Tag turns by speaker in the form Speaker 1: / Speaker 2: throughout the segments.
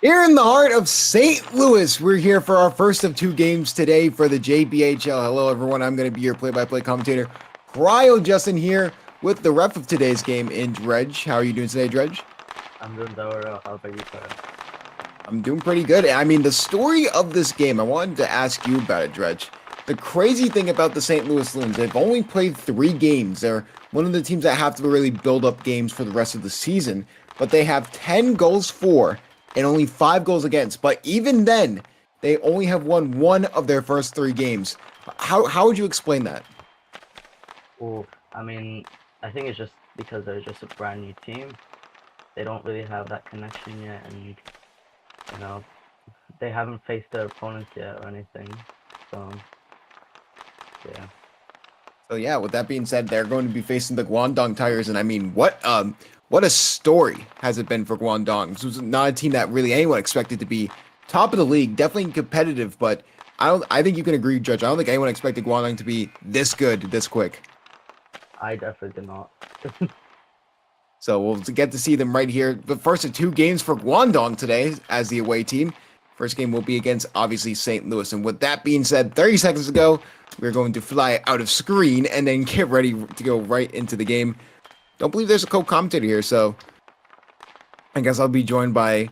Speaker 1: Here in the heart of St. Louis, we're here for our first of two games today for the JBHL. Hello, everyone. I'm going to be your play-by-play commentator, Cryo Justin, here with the ref of today's game in Dredge. How are you doing today, Dredge?
Speaker 2: I'm doing well. How about you, sir?
Speaker 1: I'm doing pretty good. I mean, the story of this game, I wanted to ask you about it, Dredge. The crazy thing about the St. Louis Loons, they've only played 3 games. They're one of the teams that have to really build up games for the rest of the season, but they have 10 goals for and only 5 goals against. But even then, they only have won 1 of their first 3 games. How would you explain that?
Speaker 2: Well, I mean, I think it's just because they're just a brand new team. They don't really have that connection yet, and you know, they haven't faced their opponents yet or anything. So, yeah.
Speaker 1: So yeah, with that being said, they're going to be facing the Guangdong Tigers, and I mean, what a story has it been for Guangdong. This was not a team that really anyone expected to be top of the league, definitely competitive, but I think you can agree, Judge. I don't think anyone expected Guangdong to be this good this quick.
Speaker 2: I definitely did not.
Speaker 1: So we'll get to see them right here. The first of 2 games for Guangdong today as the away team. First game will be against, obviously, St. Louis. And with that being said, 30 seconds ago, we're going to fly out of screen and then get ready to go right into the game. Don't believe there's a co-commentator here, so I guess I'll be joined by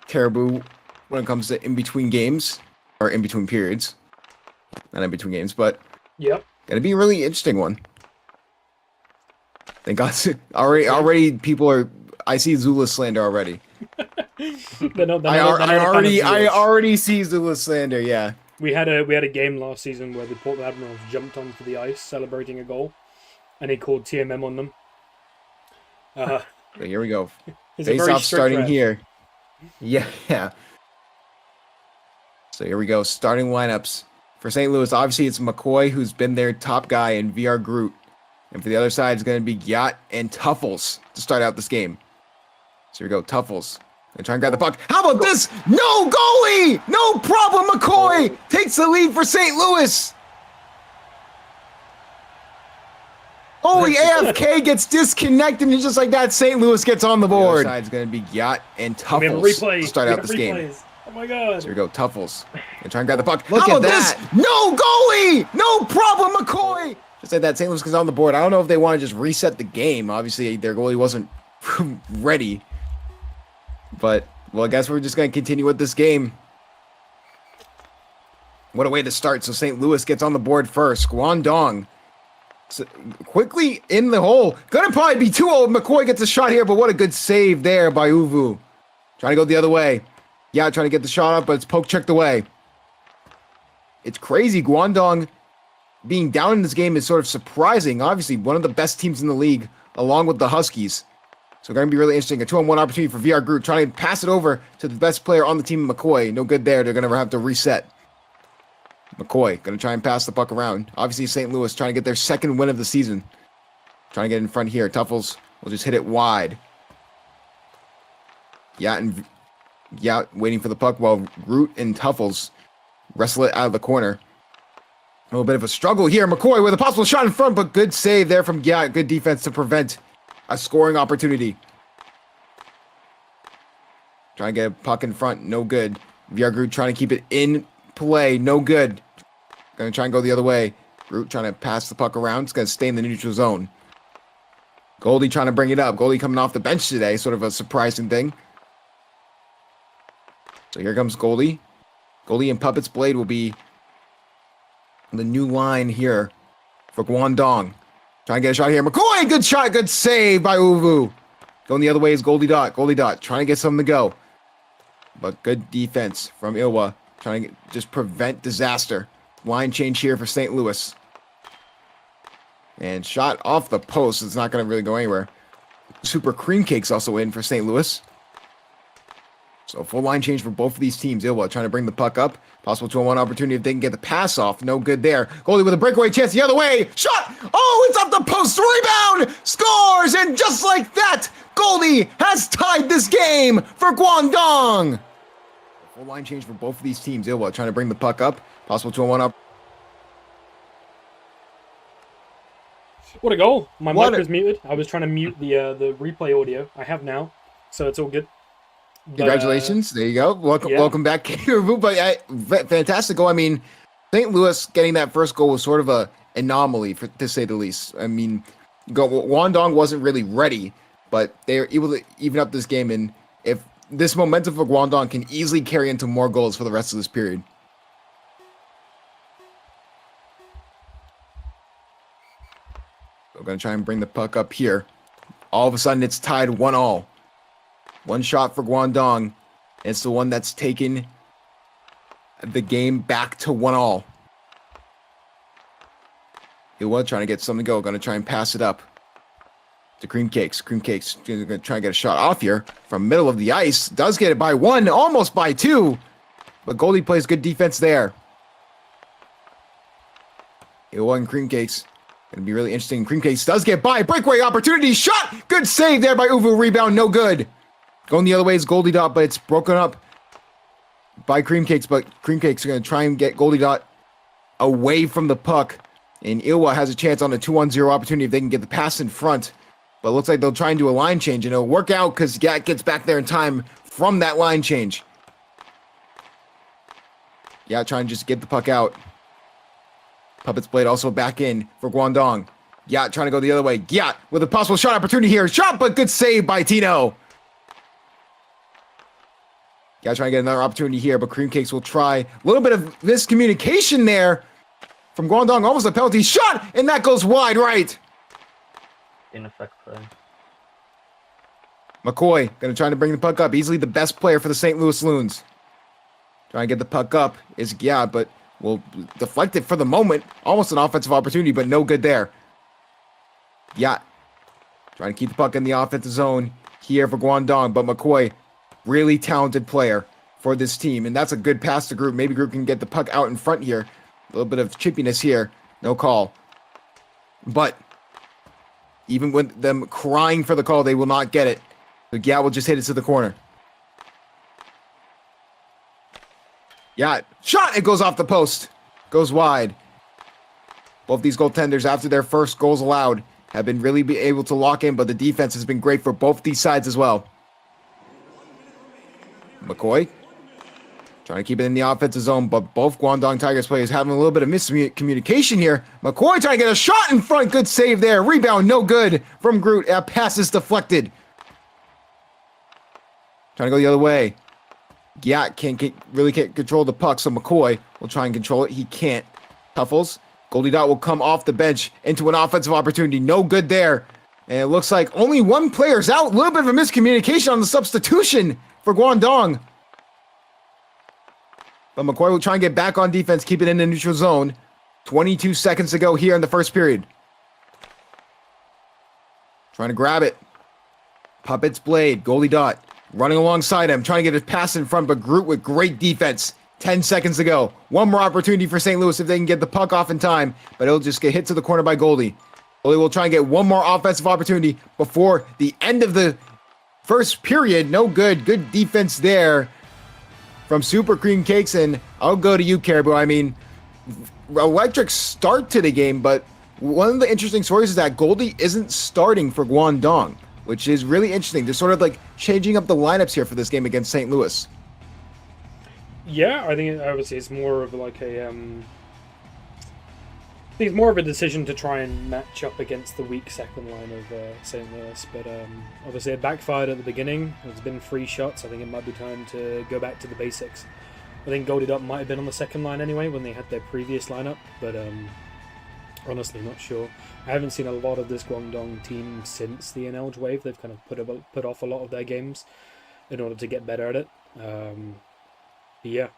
Speaker 1: Caribou when it comes to in-between games, or in-between periods. Not in-between games, but
Speaker 3: yep,
Speaker 1: gonna be a really interesting one. Thank God. Already people are, I see Zula slander already. I already see Zula slander, yeah.
Speaker 3: We had a game last season where the Port Admirals jumped onto the ice celebrating a goal, and he called TMM on them.
Speaker 1: Okay, here we go.
Speaker 3: He's
Speaker 1: Face off starting here. Yeah. So here we go. Starting lineups. For St. Louis, obviously it's McCoy, who's been their top guy, and VR Groot. And for the other side, it's going to be Gyat and Tuffles to start out this game. So here we go, Tuffles. And try and grab the puck. How about this? No goalie! No problem, McCoy takes the lead for St. Louis. Holy AFK gets disconnected, and just like that, St. Louis gets on the board. The other side's going to be Gyat and Tuffles to start out this game.
Speaker 3: Oh my God.
Speaker 1: So here we go, Tuffles. And try and grab the puck. Look at that. This? No goalie! No problem, McCoy! Just like that, St. Louis gets on the board. I don't know if they want to just reset the game. Obviously, their goalie wasn't ready. But, well, I guess we're just going to continue with this game. What a way to start. So St. Louis gets on the board first. Guangdong quickly in the hole. Gonna probably be 2-0. McCoy gets a shot here, but what a good save there by Uvu. Trying to go the other way. Yeah, trying to get the shot up, but it's poke checked away. It's crazy. Guangdong being down in this game is sort of surprising. Obviously, one of the best teams in the league, along with the Huskies. So going to be really interesting. A 2-on-1 opportunity for VR Groot, trying to pass it over to the best player on the team, McCoy. No good there. They're going to have to reset. McCoy going to try and pass the puck around. Obviously, St. Louis trying to get their second win of the season. Trying to get in front here. Tuffles will just hit it wide. Yeah, waiting for the puck while Groot and Tuffles wrestle it out of the corner. A little bit of a struggle here. McCoy with a possible shot in front, but good save there from Gyat. Good defense to prevent a scoring opportunity. Trying to get a puck in front. No good. VR Groot trying to keep it in play. No good. Going to try and go the other way. Groot trying to pass the puck around. It's going to stay in the neutral zone. Goldie trying to bring it up. Goldie coming off the bench today. Sort of a surprising thing. So here comes Goldie. Goldie and Puppet's Blade will be the new line here for Guangdong. Trying to get a shot here. McCoy, good shot, good save by Uvu. Going the other way is Goldie Dot. Goldie Dot trying to get something to go. But good defense from Ilwa. Trying to just prevent disaster. Line change here for St. Louis. And shot off the post. It's not going to really go anywhere. Super Cream Cake's also in for St. Louis. So full line change for both of these teams. Ilwa trying to bring the puck up. Possible 2-on-1 opportunity if they can get the pass off. No good there. Goldie with a breakaway chance the other way. Shot! Oh, it's up the post. Rebound! Scores! And just like that, Goldie has tied this game for Guangdong. Full line change for both of these teams. Ilwa trying to bring the puck up. Possible 2-on-1 up.
Speaker 3: What a goal. My mic was muted. I was trying to mute the replay audio. I have now, so it's all good. But,
Speaker 1: Congratulations. There you go. Welcome,
Speaker 3: yeah.
Speaker 1: welcome back, Caribou. But fantastic goal. I mean, St. Louis getting that first goal was sort of a anomaly, to say the least. I mean, Guangdong wasn't really ready, but they were able to even up this game. And if this momentum for Guangdong can easily carry into more goals for the rest of this period. We're going to try and bring the puck up here. All of a sudden, it's tied 1-1. One shot for Guangdong. It's the one that's taken the game back to 1-1. He was trying to get something to go. Going to try and pass it up to Cream Cakes. Cream Cakes going to try and get a shot off here from middle of the ice. Does get it by 1, almost by 2. But Goldie plays good defense there. It won Cream Cakes. Going to be really interesting. Cream Cakes does get by. Breakaway opportunity. Shot. Good save there by Uvu. Rebound. No good. Going the other way is Goldie Dot, but it's broken up by Cream Cakes. But Cream Cakes are going to try and get Goldie Dot away from the puck. And Ilwa has a chance on a 2-on-0 opportunity if they can get the pass in front. But it looks like they'll try and do a line change. And it'll work out because Gat gets back there in time from that line change. Yeah, trying to just get the puck out. Puppets Blade also back in for Guangdong. Yeah, trying to go the other way. Yeah, with a possible shot opportunity here. Shot, but good save by Tino. Yeah, trying to get another opportunity here, but Cream Cakes will try. A little bit of miscommunication there from Guangdong. Almost a penalty shot, and that goes wide right.
Speaker 2: In effect play.
Speaker 1: McCoy going to try to bring the puck up. Easily the best player for the St. Louis Loons. Trying to get the puck up is Gia, but will deflect it for the moment. Almost an offensive opportunity, but no good there. Yeah. Trying to keep the puck in the offensive zone here for Guangdong, but McCoy, really talented player for this team. And that's a good pass to Group. Maybe Group can get the puck out in front here. A little bit of chippiness here. No call. But even with them crying for the call, they will not get it. So Gia will just hit it to the corner. Yeah, shot! It goes off the post. Goes wide. Both these goaltenders, after their first goals allowed, have been really able to lock in, but the defense has been great for both these sides as well. McCoy trying to keep it in the offensive zone, but both Guangdong Tigers players having a little bit of miscommunication here. McCoy trying to get a shot in front. Good save there. Rebound, no good from Groot. Pass is deflected. Trying to go the other way. Yeah, really can't control the puck, so McCoy will try and control it. He can't. Tuffles. Goldie Dot will come off the bench into an offensive opportunity. No good there. And it looks like only one player's out. A little bit of a miscommunication on the substitution for Guangdong. But McCoy will try and get back on defense, keep it in the neutral zone. 22 seconds to go here in the first period. Trying to grab it. Puppets Blade, Goldie Dot. Running alongside him, trying to get a pass in front, but Groot with great defense. 10 seconds to go. One more opportunity for St. Louis if they can get the puck off in time, but it'll just get hit to the corner by Goldie. Goldie will try and get one more offensive opportunity before the end of the first period. No good. Good defense there from Super Cream Cakes, and I'll go to you, Caribou. I mean, electric start to the game, but one of the interesting stories is that Goldie isn't starting for Guangdong, which is really interesting. They're sort of like changing up the lineups here for this game against St. Louis.
Speaker 3: Yeah, I think obviously it's more of like a I think it's more of a decision to try and match up against the weak second line of St. Louis, but obviously it backfired at the beginning. There's been 3 shots. I think it might be time to go back to the basics. I think Goldie Dot might have been on the second line anyway when they had their previous lineup, but honestly not sure. I haven't seen a lot of this Guangdong team since the NL wave. They've kind of put off a lot of their games in order to get better at it. Yeah.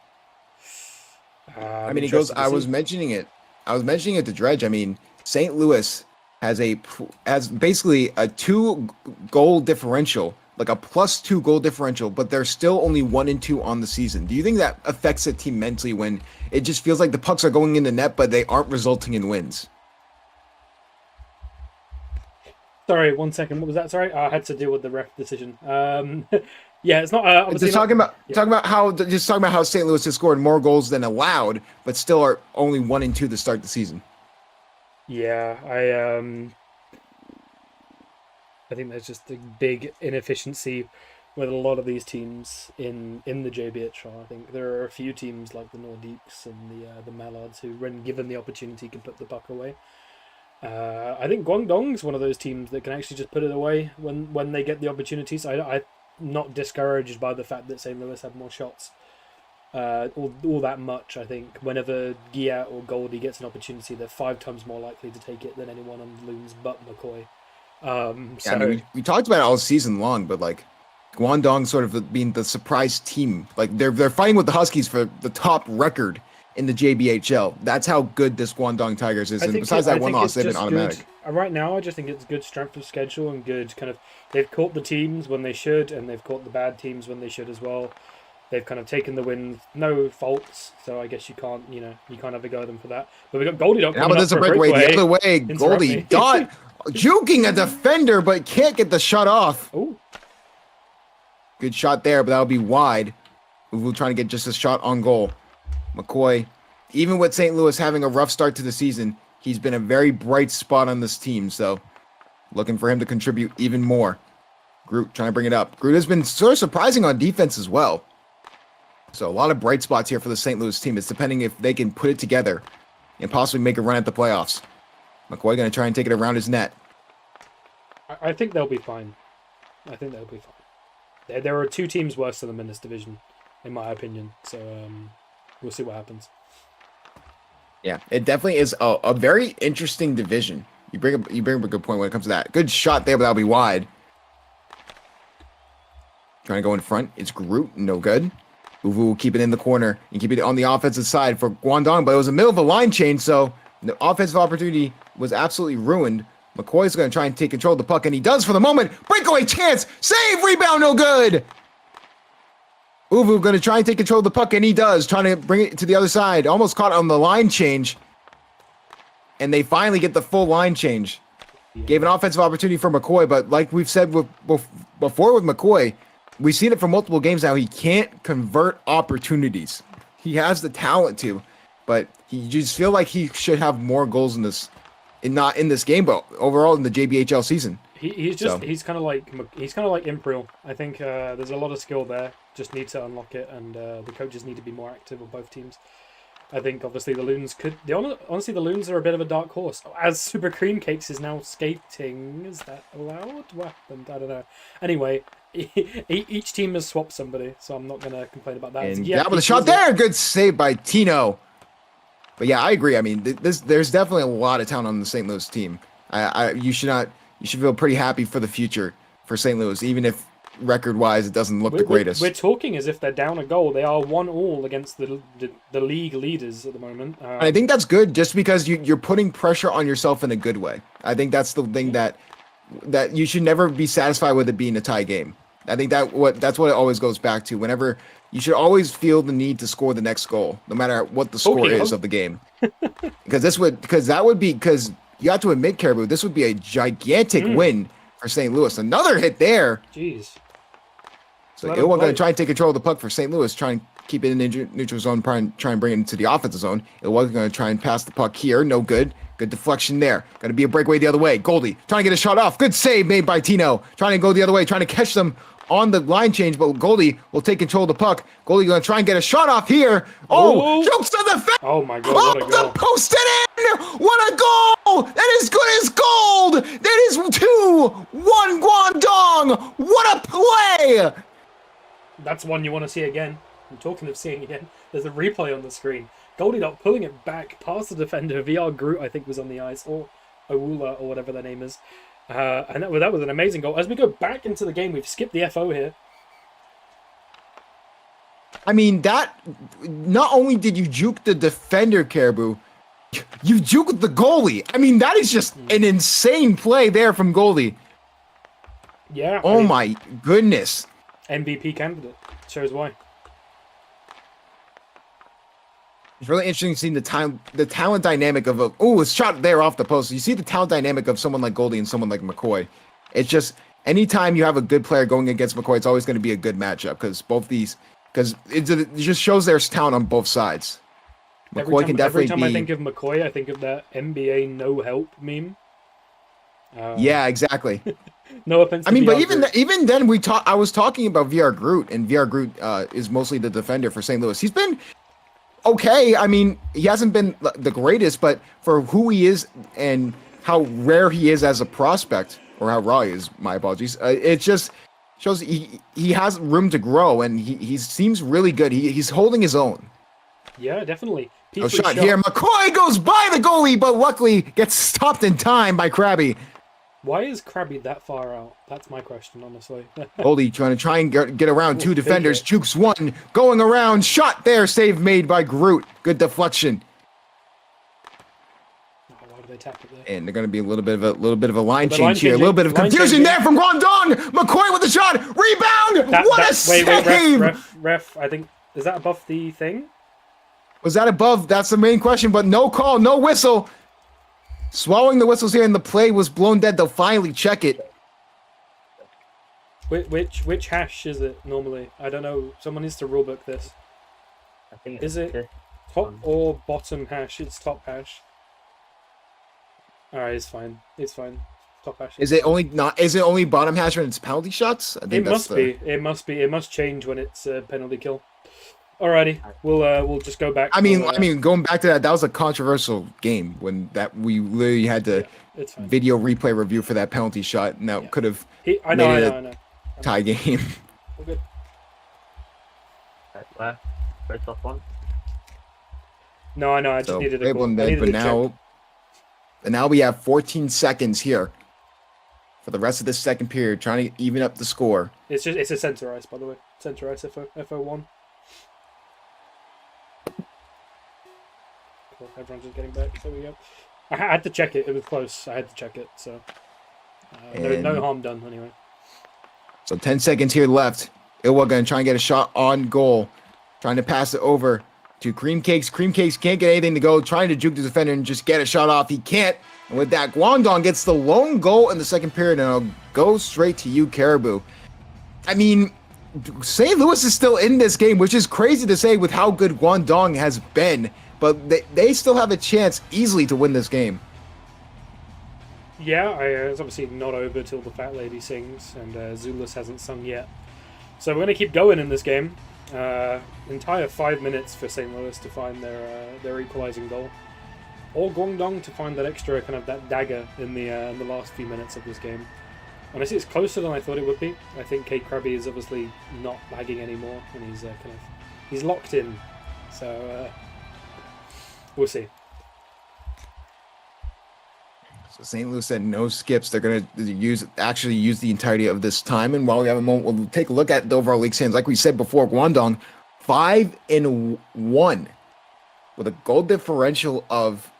Speaker 1: I mean, it goes. I was mentioning it to Dredge. I mean, St. Louis has basically a 2-goal differential, like a +2 goal differential, but they're still only 1-2 on the season. Do you think that affects the team mentally when it just feels like the pucks are going in the net, but they aren't resulting in wins?
Speaker 3: Sorry, 1 second. What was that? Sorry, I had to deal with the ref decision. Yeah, it's not.
Speaker 1: Just talking about how St. Louis has scored more goals than allowed, but still are only 1-2 to start the season.
Speaker 3: Yeah, I think there's just a big inefficiency with a lot of these teams in the JBHL. I think there are a few teams like the Nordiques and the Mallards who, when given the opportunity, can put the puck away. I think Guangdong's one of those teams that can actually just put it away when they get the opportunities. I'm not discouraged by the fact that St. Louis have more shots. All that much, I think. Whenever Gia or Goldie gets an opportunity, they're 5 times more likely to take it than anyone on the Loons but McCoy.
Speaker 1: Yeah, I mean, we talked about it all season long, but like Guangdong sort of being the surprise team. Like they're fighting with the Huskies for the top record in the JBHL. That's how good this Guangdong Tigers is. And besides that one loss, they've been automatic.
Speaker 3: Good. Right now, I just think it's good strength of schedule and good kind of. They've caught the teams when they should, and they've caught the bad teams when they should as well. They've kind of taken the win, no faults, so I guess you can't have a go at them for that. But we got Goldie Dot coming up for a breakaway.
Speaker 1: The other way, Goldie Dot juking a defender, but can't get the shot off.
Speaker 3: Ooh.
Speaker 1: Good shot there, but that'll be wide. Uvu trying to get just a shot on goal. McCoy, even with St. Louis having a rough start to the season, he's been a very bright spot on this team, so looking for him to contribute even more. Groot trying to bring it up. Groot has been sort of surprising on defense as well. So a lot of bright spots here for the St. Louis team. It's depending if they can put it together and possibly make a run at the playoffs. McCoy going to try and take it around his net.
Speaker 3: I think they'll be fine. There are 2 teams worse than them in this division, in my opinion. So we'll see what happens.
Speaker 1: Yeah, it definitely is a very interesting division. You bring up a good point when it comes to that. Good shot there, but that'll be wide. Trying to go in front. It's Groot. No good. Uvu will keep it in the corner and keep it on the offensive side for Guangdong, but it was the middle of a line change, so the offensive opportunity was absolutely ruined. McCoy's going to try and take control of the puck, and he does for the moment. Breakaway chance! Save! Rebound! No good! Uvu going to try and take control of the puck, and he does, trying to bring it to the other side. Almost caught on the line change, and they finally get the full line change. Gave an offensive opportunity for McCoy, but like we've said before with McCoy, we've seen it for multiple games now. He can't convert opportunities. He has the talent to, but you just feel like he should have more goals in this, not in this game, but overall in the JBHL season.
Speaker 3: He's kind of like Imperial. I think there's a lot of skill there. Just need to unlock it, and the coaches need to be more active on both teams. I think obviously the Loons could. Honestly, the Loons are a bit of a dark horse. As Super Cream Cakes is now skating, is that allowed? What happened? I don't know. Anyway, each team has swapped somebody, so I'm not gonna complain about that.
Speaker 1: And yeah, with a shot there, good save by Tino. But yeah, I agree. I mean, there's definitely a lot of talent on the St. Louis team. You should feel pretty happy for the future for St. Louis, even if record-wise it doesn't look the greatest.
Speaker 3: We're talking as if they're down a goal. They are 1-1 against the league leaders at the moment.
Speaker 1: I think that's good, just because you're putting pressure on yourself in a good way. I think that's the thing that you should never be satisfied with it being a tie game. I think that's what it always goes back to. Whenever you should always feel the need to score the next goal, no matter what the score is of the game. Because you have to admit, Caribou, this would be a gigantic win for St. Louis. Another hit there.
Speaker 3: Jeez.
Speaker 1: So Ilwa going to try and take control of the puck for St. Louis, try and keep it in the neutral zone, try and bring it into the offensive zone. Ilwa going to try and pass the puck here. No good. Good deflection there. Got to be a breakaway the other way. Goldie trying to get a shot off. Good save made by Tino. Trying to go the other way, trying to catch them on the line change, but Goldie will take control of the puck. Goldie going to try and get a shot off here. Oh, jokes to the fence.
Speaker 3: Oh my God, what a goal.
Speaker 1: The post it in. What a goal. That is good as gold. That is 2-1 Guangdong. What a play.
Speaker 3: That's one you want to see again. I'm talking of seeing again. There's a replay on the screen. Goldie Dot pulling it back past the defender. VR Groot, I think, was on the ice, or Owula, or whatever their name is. And that was an amazing goal. As we go back into the game, we've skipped the FO here.
Speaker 1: I mean, that not only did you juke the defender, Caribou, you juked the goalie. I mean, that is just an insane play there from Goldie.
Speaker 3: Yeah.
Speaker 1: Oh my goodness.
Speaker 3: MVP candidate. Shows why.
Speaker 1: It's really interesting seeing the talent dynamic of a shot there off the post. You see the talent dynamic of someone like Goldie and someone like McCoy. It's just anytime you have a good player going against McCoy, it's always going to be a good matchup because it just shows there's talent on both sides. McCoy can definitely
Speaker 3: every time I think of McCoy, I think of that NBA no help meme.
Speaker 1: Yeah, exactly.
Speaker 3: No offense.
Speaker 1: I
Speaker 3: To
Speaker 1: mean, but
Speaker 3: VR
Speaker 1: even
Speaker 3: Groot.
Speaker 1: even then, I was talking about VR Groot, and VR Groot is mostly the defender for St. Louis. He's been okay. I mean, he hasn't been the greatest, but for who he is and how rare he is as a prospect, or how raw he is, my apologies. It just shows he has room to grow, and he seems really good. He's holding his own.
Speaker 3: Yeah, definitely.
Speaker 1: A
Speaker 3: P3
Speaker 1: shot here. McCoy goes by the goalie, but luckily gets stopped in time by Krabby.
Speaker 3: Why is Krabby that far out? That's my question, honestly.
Speaker 1: Goldie try and get around
Speaker 3: Ooh,
Speaker 1: two
Speaker 3: big
Speaker 1: defenders.
Speaker 3: hit.
Speaker 1: Jukes one, going around. Shot there. Save made by Groot. Good deflection.
Speaker 3: Oh, why do they tap it there?
Speaker 1: And they're going to be a little bit of a line
Speaker 3: The
Speaker 1: change here. A little bit of
Speaker 3: line
Speaker 1: confusion
Speaker 3: changing.
Speaker 1: there from Guangdong. McCoy with the shot. Rebound. What a save!
Speaker 3: Wait, ref. I think is that above the thing?
Speaker 1: Was that above? That's the main question. But no call, no whistle. Swallowing the whistles here, and the play was blown dead. They'll finally check it.
Speaker 3: Which hash is it normally? I don't know. Someone needs to rulebook this.
Speaker 2: I think
Speaker 3: Is
Speaker 2: it's
Speaker 3: it top or bottom hash? It's top hash. Alright, it's fine. It's fine. Top hash.
Speaker 1: Is it only not? Is it only bottom hash when it's penalty shots? I
Speaker 3: It
Speaker 1: think
Speaker 3: must be. It must be. It must change when it's a penalty kill. Alrighty, we'll just go back.
Speaker 1: I mean, going back to that was a controversial game when we literally had to
Speaker 3: it's fine.
Speaker 1: video replay review for that penalty shot, and that could have
Speaker 3: I know.
Speaker 1: tie game.
Speaker 3: We're good.
Speaker 2: Where? First off one.
Speaker 3: No, I know. I just
Speaker 1: So
Speaker 3: needed a
Speaker 1: able
Speaker 3: goal.
Speaker 1: to
Speaker 3: I needed
Speaker 1: but
Speaker 3: a check.
Speaker 1: now we have 14 seconds here for the rest of this second period, trying to even up the score.
Speaker 3: It's a center ice, by the way. Center ice FO1. Cool. Everyone's just getting back. There we go. I had to check it. It was close. I had to check it. So no harm done anyway.
Speaker 1: So 10 seconds here left. Ilwa gonna try and get a shot on goal, trying to pass it over to Cream Cakes. Cream Cakes can't get anything to go, trying to juke the defender and just get a shot off. He can't. And with that, Guangdong gets the lone goal in the second period, and I'll go straight to you, Caribou. I mean, St. Louis is still in this game, which is crazy to say with how good Guangdong has been, but they still have a chance easily to win this game.
Speaker 3: Yeah, it's obviously not over till the fat lady sings, and Zulus hasn't sung yet. So we're going to keep going in this game. Entire 5 minutes for St. Louis to find their equalizing goal, or Guangdong to find that extra kind of that dagger in the last few minutes of this game. Honestly, it's closer than I thought it would be. I think Kate Krabby is obviously not lagging anymore, and he's locked in. So we'll see.
Speaker 1: So St. Louis said no skips. They're going to actually use the entirety of this time. And while we have a moment, we'll take a look at the overall league standings. Like we said before, Guangdong 5-1 with a goal differential of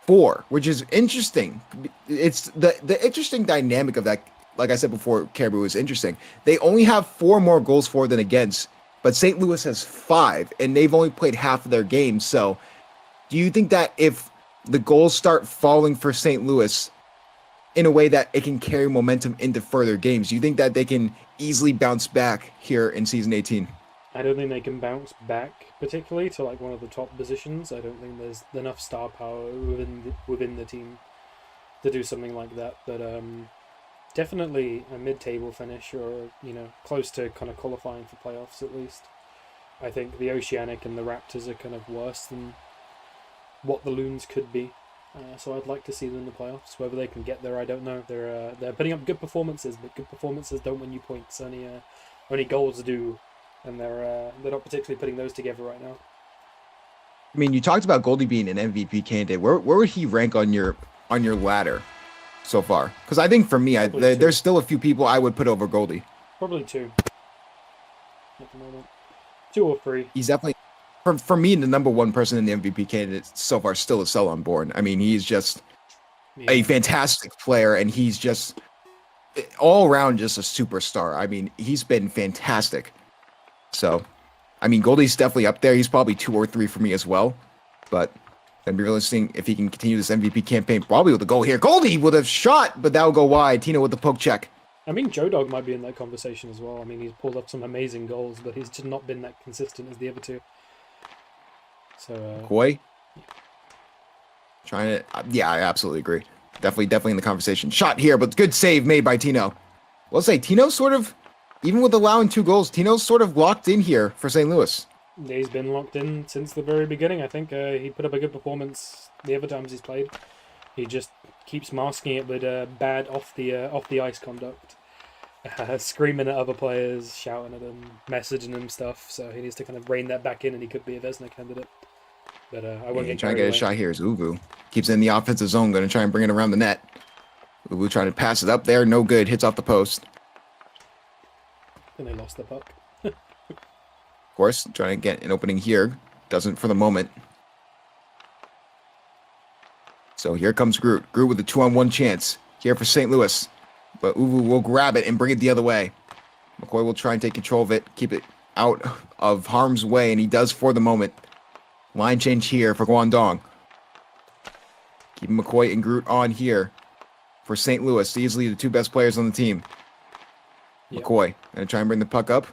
Speaker 1: 4, which is interesting. It's the interesting dynamic of that. Like I said before, Caribou is interesting. They only have 4 more goals for than against, but St. Louis has 5, and they've only played half of their games. So do you think that if the goals start falling for St. Louis in a way that it can carry momentum into further games, do you think that they can easily bounce back here in season 18?
Speaker 3: I don't think they can bounce back particularly to like one of the top positions. I don't think there's enough star power within the team to do something like that. But definitely a mid-table finish, or close to kind of qualifying for playoffs at least. I think the Oceanic and the Raptors are kind of worse than what the Loons could be. So I'd like to see them in the playoffs. Whether they can get there, I don't know. They're putting up good performances, but good performances don't win you points. Only goals do, and they're not particularly putting those together right now.
Speaker 1: I mean, you talked about Goldie being an MVP candidate. Where would he rank on your ladder so far? Because I think for me, there's still a few people I would put over Goldie.
Speaker 3: Probably 2 at the moment. 2 or 3.
Speaker 1: He's definitely, for me, the number 1 person in the MVP candidate so far still is Cell on board. I mean, he's just a fantastic player, and he's just all around just a superstar. I mean, he's been fantastic. So, I mean, Goldie's definitely up there. He's probably 2 or 3 for me as well. But I'd be really seeing if he can continue this MVP campaign, probably with a goal here. Goldie with a shot, but that'll go wide. Tino with the poke check.
Speaker 3: I mean, Joe Dog might be in that conversation as well. I mean, he's pulled up some amazing goals, but he's just not been that consistent as the other 2. So,
Speaker 1: Koi? Trying to, yeah, I absolutely agree. Definitely in the conversation. Shot here, but good save made by Tino. We'll say Tino's sort of, even with allowing 2 goals, Tino's sort of locked in here for St. Louis.
Speaker 3: He's been locked in since the very beginning. I think he put up a good performance the other times he's played. He just keeps masking it with bad off the ice conduct, screaming at other players, shouting at them, messaging them stuff. So he needs to kind of rein that back in, and he could be a Vesna candidate. But I won't get
Speaker 1: Trying to get
Speaker 3: carried
Speaker 1: a
Speaker 3: away.
Speaker 1: shot here is Uvu. Keeps it in the offensive zone, going to try and bring it around the net. Uvu trying to pass it up there, no good. Hits off the post.
Speaker 3: And they lost the puck.
Speaker 1: Of course, trying to get an opening here. Doesn't for the moment. So here comes Groot. Groot with a 2-on-1 chance here for St. Louis. But Uvu will grab it and bring it the other way. McCoy will try and take control of it, keep it out of harm's way, and he does for the moment. Line change here for Guangdong. Keeping McCoy and Groot on here for St. Louis. Easily the 2 best players on the team.
Speaker 3: Yep.
Speaker 1: McCoy going to try and bring the puck up.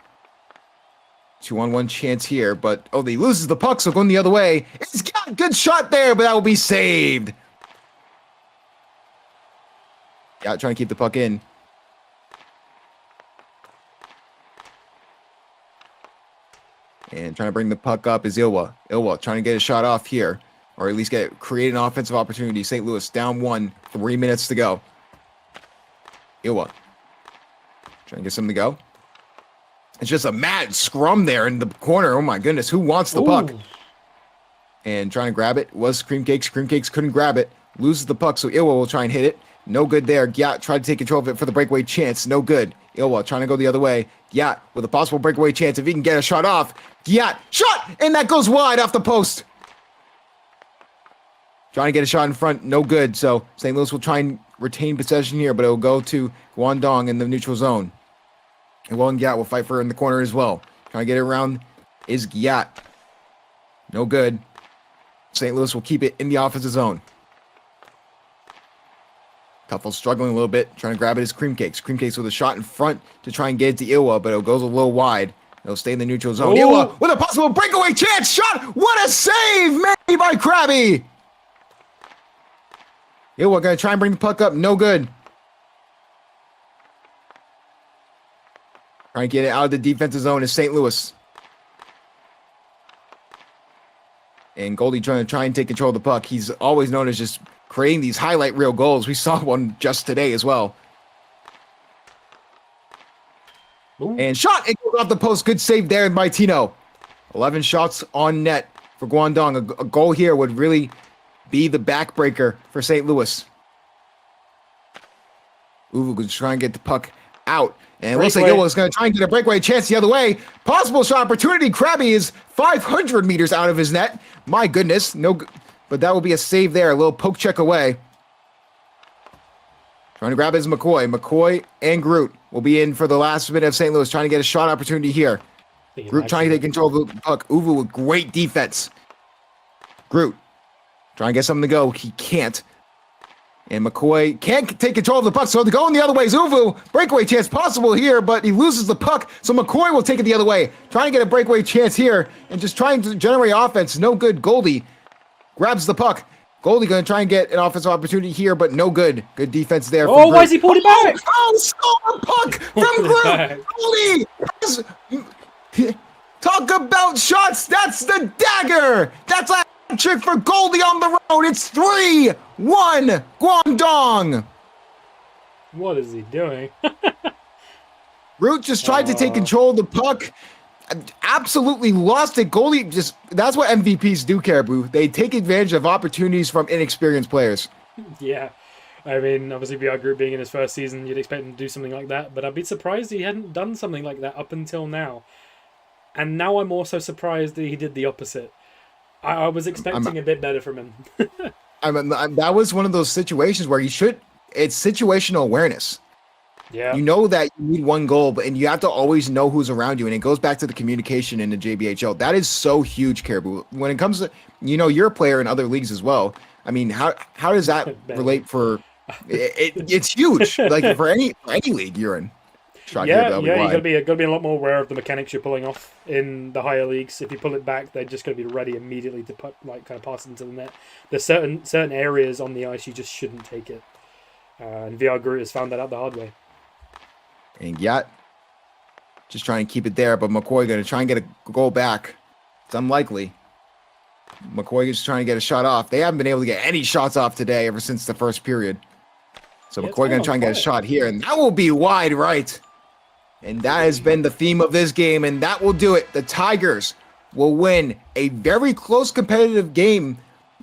Speaker 1: 2-on-1 chance here, but he loses the puck, so going the other way. It's got a good shot there, but that will be saved. Yeah, trying to keep the puck in. And trying to bring the puck up is Ilwa. Ilwa trying to get a shot off here, or at least create an offensive opportunity. St. Louis down 1, 3 minutes to go. Ilwa trying to get something to go. It's just a mad scrum there in the corner. Oh my goodness, who wants the puck? And trying to grab it was Cream Cakes. Cream Cakes couldn't grab it. Loses the puck, so Ilwa will try and hit it. No good there. Gyat tried to take control of it for the breakaway chance. No good. Ilwa trying to go the other way. Gyat with a possible breakaway chance if he can get a shot off. Gyat, shot! And that goes wide off the post. Trying to get a shot in front. No good. So St. Louis will try and retain possession here, but it will go to Guangdong in the neutral zone. And Gyat will fight for it in the corner as well. Trying to get it around is Gyat. No good. St. Louis will keep it in the offensive zone. Tuffle struggling a little bit, trying to grab it is Cream Cakes. Cream Cakes with a shot in front to try and get it to Ilwa, but it goes a little wide. It'll stay in the neutral zone. Ilwa with a possible breakaway chance shot. What a save made by Krabby. Ilwa going to try and bring the puck up. No good. Trying to get it out of the defensive zone is St. Louis. And Goldie trying to take control of the puck. He's always known as just creating these highlight reel goals. We saw one just today as well.
Speaker 3: Ooh.
Speaker 1: And shot, it goes off the post. Good save there by Tino. 11 shots on net for Guangdong. A goal here would really be the backbreaker for St. Louis. Uvu could try and get the puck out. And it looks like Ilwa is going to try and get a breakaway chance the other way. Possible shot opportunity. Krabby is 500 meters out of his net. My goodness. No, but that will be a save there. A little poke check away. Trying to grab it is McCoy. McCoy and Groot will be in for the last minute of St. Louis. Trying to get a shot opportunity here. Groot trying to take control of the puck. Uvu with great defense. Groot trying to get something to go. He can't. And McCoy can't take control of the puck, so they're going the other way. Uvu, breakaway chance possible here, but he loses the puck, so McCoy will take it the other way. Trying to get a breakaway chance here, and just trying to generate offense. No good. Goldie grabs the puck. Goldie going to try and get an offensive opportunity here, but no good. Good defense there.
Speaker 3: Oh, why is he pulling it back?
Speaker 1: Oh, puck from Groot. Goldie. Talk about shots. That's the dagger. That's a trick for Goldie on the road. It's 3-1 Guangdong.
Speaker 3: What is he doing?
Speaker 1: Root just tried to take control of the puck. Absolutely lost it. Goldie just, that's what MVPs do, Caribou. They take advantage of opportunities from inexperienced players.
Speaker 3: Yeah. I mean, obviously VR Group being in his first season, you'd expect him to do something like that, but I'd be surprised he hadn't done something like that up until now. And now I'm also surprised that he did the opposite. I was expecting a bit better from him.
Speaker 1: That was one of those situations where it's situational awareness.
Speaker 3: Yeah.
Speaker 1: You know that you need one goal, and you have to always know who's around you, and it goes back to the communication in the JBHL. That is so huge, Caribou. When it comes to, you're a player in other leagues as well. I mean, how does that relate for? It's huge, like for any league you're in.
Speaker 3: You gotta be a lot more aware of the mechanics you're pulling off in the higher leagues. If you pull it back, they're just gonna be ready immediately to pass it into the net. There's certain areas on the ice you just shouldn't take it, and VR Groot has found that out the hard way.
Speaker 1: And yet, just trying to keep it there, but McCoy going to try and get a goal back. It's unlikely. McCoy is trying to get a shot off. They haven't been able to get any shots off today ever since the first period. So
Speaker 3: Yeah,
Speaker 1: McCoy going to try and get a shot here, and that will be wide right. And that has been the theme of this game, and that will do it. The Tigers will win a very close competitive game.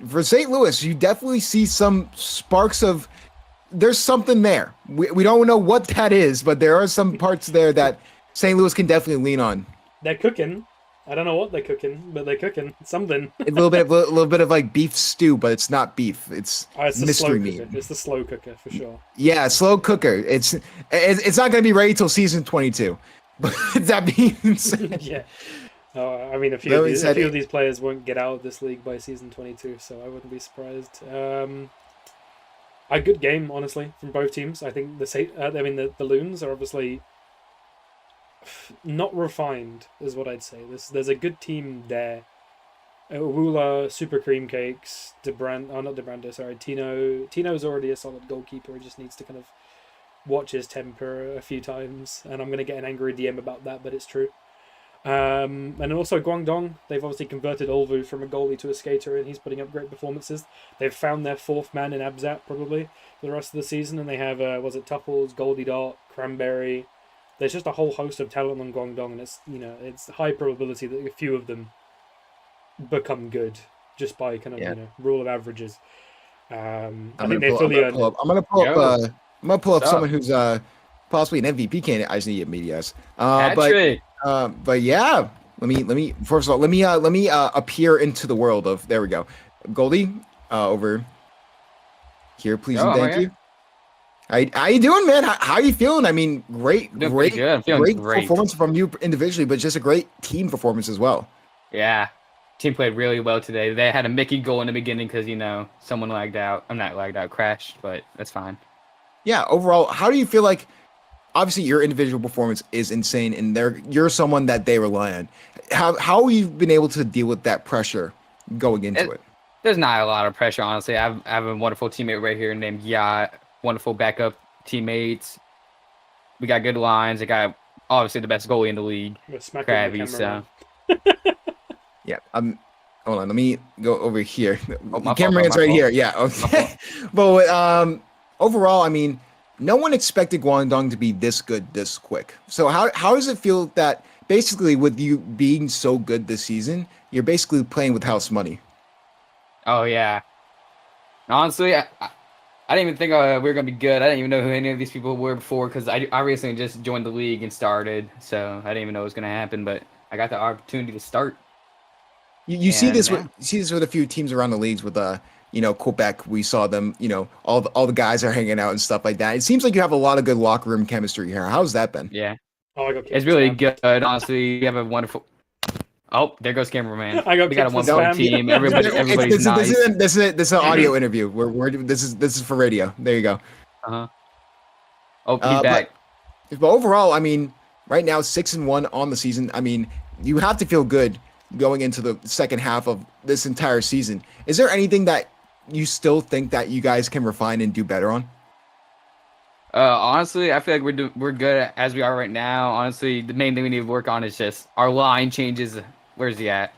Speaker 1: For St. Louis, you definitely see some sparks of, there's something there. We don't know what that is, but there are some parts there that St. Louis can definitely lean on.
Speaker 3: They're cooking. I don't know what they're cooking, but they're cooking something.
Speaker 1: A little bit of like beef stew, but it's not beef. It's
Speaker 3: It's the
Speaker 1: mystery
Speaker 3: slow
Speaker 1: meat.
Speaker 3: cooker. It's the slow cooker for sure.
Speaker 1: Yeah, slow cooker. It's not going to be ready till season 22. But that being said,
Speaker 3: Yeah. I mean, a few of these players won't get out of this league by season 22, so I wouldn't be surprised. A good game, honestly, from both teams. I think the Loons are obviously not refined, is what I'd say. There's a good team there. Woola, Super Cream Cakes, not DeBrando, sorry, Tino. Tino's already a solid goalkeeper. He just needs to kind of watch his temper a few times, and I'm going to get an angry DM about that, but it's true. And also Guangdong, they've obviously converted Olvu from a goalie to a skater, and he's putting up great performances. They've found their fourth man in Abzat, probably, for the rest of the season, and they have, Tupples, Goldie Dot, Cranberry. There's just a whole host of talent on Guangdong, and it's high probability that a few of them become good just by kind of rule of averages. I think they fully earned it.
Speaker 1: I'm gonna pull up someone who's possibly an MVP candidate. I just need to meet but yeah, let me first of all let me appear into the world of, there we go, Goldie, over here, please and thank you. How you doing, man? How you feeling? I mean, great performance from you individually, but just a great team performance as well.
Speaker 4: Yeah, team played really well today. They had a Mickey goal in the beginning because someone lagged out. I'm not lagged out, crashed, but that's fine.
Speaker 1: Yeah, overall, how do you feel like? Obviously, your individual performance is insane, and you're someone that they rely on. How you been able to deal with that pressure going into it?
Speaker 4: There's not a lot of pressure, honestly. I have a wonderful teammate right here named Yacht. Wonderful backup teammates. We got good lines. I got obviously the best goalie in the league, Krabby. So
Speaker 1: yeah, hold on. Let me go over here.
Speaker 4: The
Speaker 1: cameraman's right here. Yeah. Okay. But overall, I mean, no one expected Guangdong to be this good this quick. So how does it feel that basically with you being so good this season, you're basically playing with house money?
Speaker 4: Oh yeah. Honestly, I didn't even think we were going to be good. I didn't even know who any of these people were before because I recently just joined the league and started. So I didn't even know what was going to happen, but I got the opportunity to start.
Speaker 1: You see this with a few teams around the leagues with Quebec. We saw them, all the guys are hanging out and stuff like that. It seems like you have a lot of good locker room chemistry here. How's that been?
Speaker 4: Yeah.
Speaker 3: It's
Speaker 4: really good. Honestly, you have a wonderful. Oh, there goes cameraman. We got a wonderful team. Everybody's nice.
Speaker 1: This is an audio interview. This is for radio. There you go.
Speaker 4: Oh, he's back.
Speaker 1: But overall, I mean, right now 6-1 on the season. I mean, you have to feel good going into the second half of this entire season. Is there anything that you still think that you guys can refine and do better on?
Speaker 4: Honestly, I feel like we're good as we are right now. Honestly, the main thing we need to work on is just our line changes. Where's he at?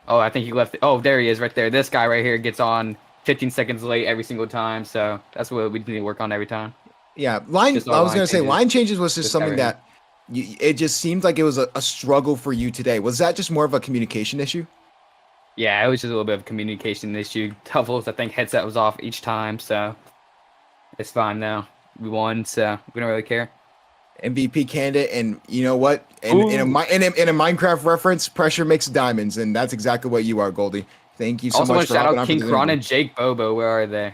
Speaker 4: Oh, I think he left. Oh, there he is right there. This guy right here gets on 15 seconds late every single time. So that's what we need to work on every time.
Speaker 1: Yeah, I was going to say line changes was just something that it just seemed like it was a struggle for you today. Was that just more of a communication issue?
Speaker 4: Yeah, it was just a little bit of a communication issue. Tuffles, I think headset was off each time. So it's fine now. We won, so we don't really care.
Speaker 1: MVP candidate, and you know what? In a Minecraft reference, pressure makes diamonds, and that's exactly what you are, Goldie. Thank you so
Speaker 4: also
Speaker 1: much.
Speaker 4: Also, want to shout out King Kron and Jake Bobo. Where are they?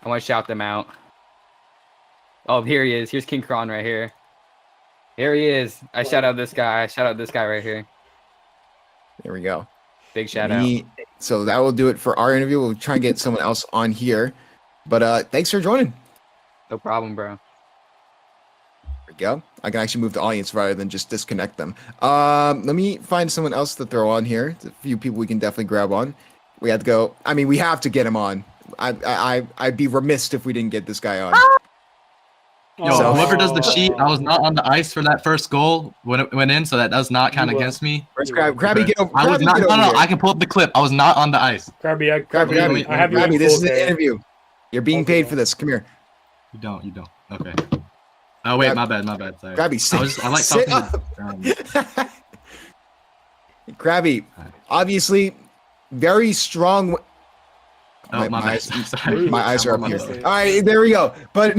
Speaker 4: I want to shout them out. Oh, here he is. Here's King Kron right here. Here he is. I shout out this guy. I shout out this guy right here.
Speaker 1: There we go.
Speaker 4: Big shout out.
Speaker 1: So that will do it for our interview. We'll try and get someone else on here, but thanks for joining.
Speaker 4: No problem, bro.
Speaker 1: There we go. I can actually move the audience rather than just disconnect them. Let me find someone else to throw on here. There's a few people we can definitely grab on. We have to go. I mean, we have to get him on. I'd be remiss if we didn't get this guy on.
Speaker 5: Yo,
Speaker 1: So-
Speaker 5: whoever does the sheet, I was not on the ice for that first goal when it went in, so that does not count
Speaker 3: You were.
Speaker 5: against me.
Speaker 1: Where's
Speaker 3: You
Speaker 1: Krabby, get over,
Speaker 5: I was
Speaker 1: Krabby,
Speaker 5: not.
Speaker 1: get
Speaker 5: No,
Speaker 1: over
Speaker 5: no,
Speaker 1: here.
Speaker 5: I can pull up the clip. I was not on the ice.
Speaker 3: Krabby,
Speaker 1: Krabby,
Speaker 3: I have you in
Speaker 1: Krabby, this is
Speaker 3: 4K.
Speaker 1: an interview. You're being paid for this. Come here.
Speaker 5: You don't. Okay. Oh wait, my bad. Sorry.
Speaker 1: Krabby, sit,
Speaker 5: I like
Speaker 1: sit
Speaker 5: talking
Speaker 1: up. Krabby, obviously, very strong.
Speaker 5: Oh, my bad. Sorry.
Speaker 1: My eyes are up
Speaker 5: I'm
Speaker 1: here.
Speaker 5: on my phone.
Speaker 1: All right, there we go. But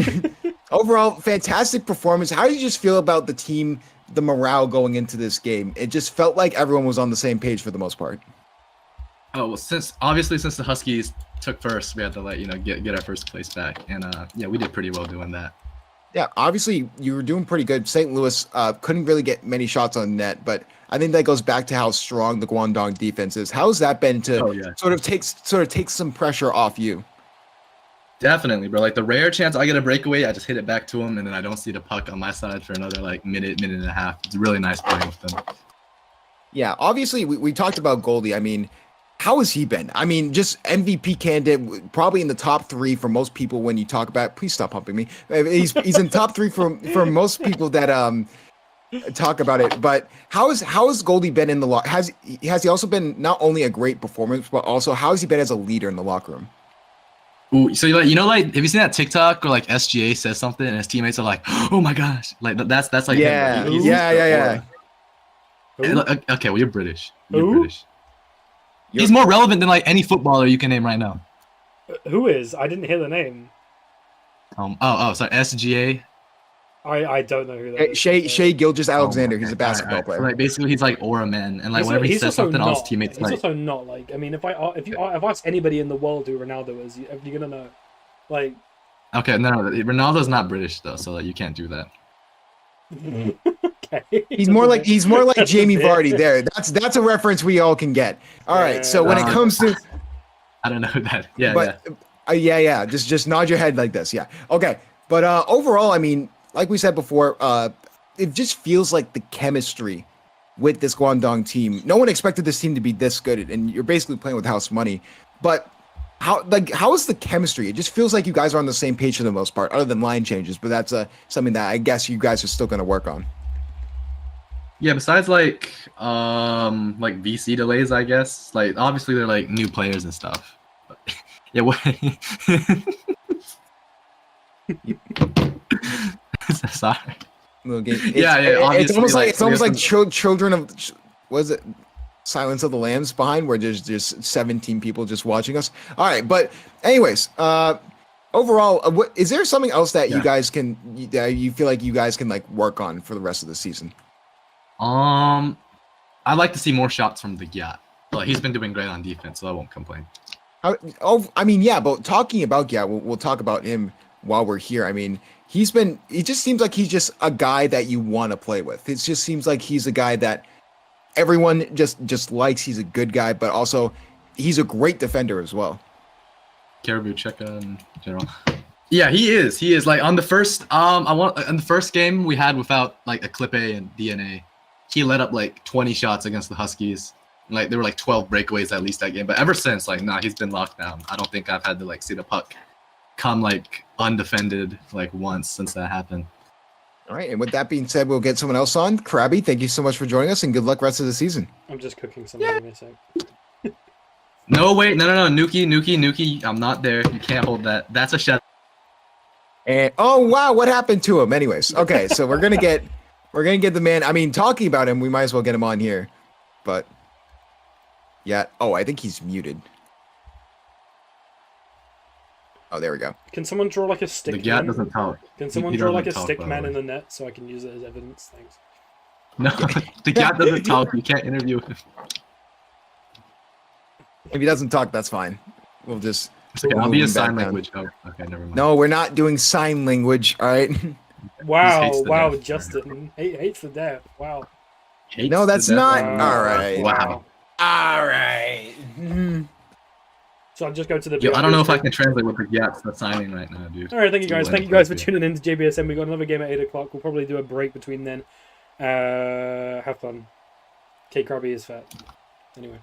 Speaker 1: overall, fantastic performance. How do you just feel about the team, the morale going into this game? It just felt like everyone was on the same page for the most part.
Speaker 5: Oh well, since the Huskies took first, we had to get our first place back, and yeah, we did pretty well doing that.
Speaker 1: Yeah, obviously you were doing pretty good. St. Louis couldn't really get many shots on net, but I think that goes back to how strong the Guangdong defense is. How's that been to sort of take some pressure off you?
Speaker 5: Definitely, bro. Like the rare chance I get a breakaway, I just hit it back to him, and then I don't see the puck on my side for another minute and a half. It's really nice playing with them.
Speaker 1: Yeah, obviously we talked about Goldie. I mean, how has he been? I mean, just MVP candidate, probably in the top 3 for most people when you talk about. Please stop humping me. He's in top 3 for most people that talk about it. But how has Goldie been in the locker? Has he also been not only a great performance, but also how has he been as a leader in the locker room?
Speaker 5: Ooh, so have you seen that TikTok where like SGA says something and his teammates are like, oh my gosh, like that's like
Speaker 1: Yeah,
Speaker 5: him.
Speaker 1: yeah.
Speaker 5: Okay, well you're British. You're
Speaker 3: Who?
Speaker 5: British. He's more relevant than like any footballer you can name right now.
Speaker 3: Who is? I didn't hear the name.
Speaker 5: Sorry, SGA.
Speaker 3: I don't know who that is.
Speaker 1: Shea Gilgeous-Alexander. He's a
Speaker 5: Alright,
Speaker 1: basketball
Speaker 5: alright.
Speaker 1: player.
Speaker 5: So like basically he's like aura man, and like whenever he says
Speaker 3: also
Speaker 5: something, all his
Speaker 3: not.
Speaker 5: teammates
Speaker 3: He's
Speaker 5: like.
Speaker 3: also not like. I mean, if asked anybody in the world who Ronaldo is, you're gonna know. Like.
Speaker 5: Okay, no, Ronaldo's not British though, so like you can't do that.
Speaker 3: Okay.
Speaker 1: He's more like Jamie
Speaker 3: bit.
Speaker 1: Vardy. There, that's a reference we all can get. All right. So when it comes to,
Speaker 5: I don't know who that. Yeah,
Speaker 1: but yeah. Just nod your head like this. Yeah. Okay. But overall, I mean, like we said before, it just feels like the chemistry with this Guangdong team. No one expected this team to be this good, and you're basically playing with house money. But how is the chemistry? It just feels like you guys are on the same page for the most part, other than line changes. But that's something that I guess you guys are still going to work on.
Speaker 5: Yeah, besides like VC delays, I guess. Like obviously they're like new players and stuff. But, yeah, what? Sorry.
Speaker 1: Little game.
Speaker 5: It's
Speaker 1: It's almost like children of was it Silence of the Lambs behind where there's just 17 people just watching us. All right, but anyways, overall, what is there something else that you guys can you feel like you guys can like work on for the rest of the season?
Speaker 5: I'd like to see more shots from the Gyat. Well, he's been doing great on defense, so I won't complain.
Speaker 1: I mean, yeah, but talking about Gyat, we'll talk about him while we're here. I mean, he just seems like he's just a guy that you want to play with. It just seems like he's a guy that everyone just likes. He's a good guy, but also he's a great defender as well.
Speaker 5: Caribou Cheka in general. Yeah, he is. He is like on the first on the first game we had without like a Clip A and DNA. He led up like 20 shots against the Huskies. Like there were like 12 breakaways at least that game. But ever since, like, he's been locked down. I don't think I've had to like see the puck come like undefended like once since that happened.
Speaker 1: All right, and with that being said, we'll get someone else on. Krabby, thank you so much for joining us, and good luck rest of the season.
Speaker 3: I'm just cooking something. Give me a sec.
Speaker 5: No, wait, no, Nuki. I'm not there. You can't hold that. That's a shot.
Speaker 1: And oh wow, what happened to him? Anyways, okay, so we're gonna get the man. I mean, talking about him, we might as well get him on here. But yeah, I think he's muted. Oh, there we go.
Speaker 3: Can someone draw like a stick?
Speaker 5: The Gyat doesn't talk.
Speaker 3: Can someone draw like a stick man in the net so I can use it as evidence? Thanks.
Speaker 5: No, the Gyat doesn't talk. You can't interview him.
Speaker 1: If he doesn't talk, that's fine. We'll just.
Speaker 5: Okay, I'll
Speaker 1: move
Speaker 5: be a
Speaker 1: him back
Speaker 5: sign
Speaker 1: down.
Speaker 5: language. Oh, okay, never mind.
Speaker 1: No, we're not doing sign language. All right.
Speaker 3: Wow,
Speaker 5: hates the
Speaker 3: wow,
Speaker 5: death.
Speaker 3: Justin hates the death. Wow.
Speaker 5: Hates
Speaker 1: No, that's
Speaker 5: the death.
Speaker 1: not. All right.
Speaker 5: Wow.
Speaker 1: All right.
Speaker 3: So I'll just go to the.
Speaker 5: Yo, I don't know if I can translate what the Gyat's signing right now, dude.
Speaker 3: All right, thank you guys.
Speaker 5: Ooh,
Speaker 3: Thank you guys for tuning in to JBSM. We got another game at 8 o'clock. We'll probably do a break between then. Have fun. K Krabby is fat. Anyway.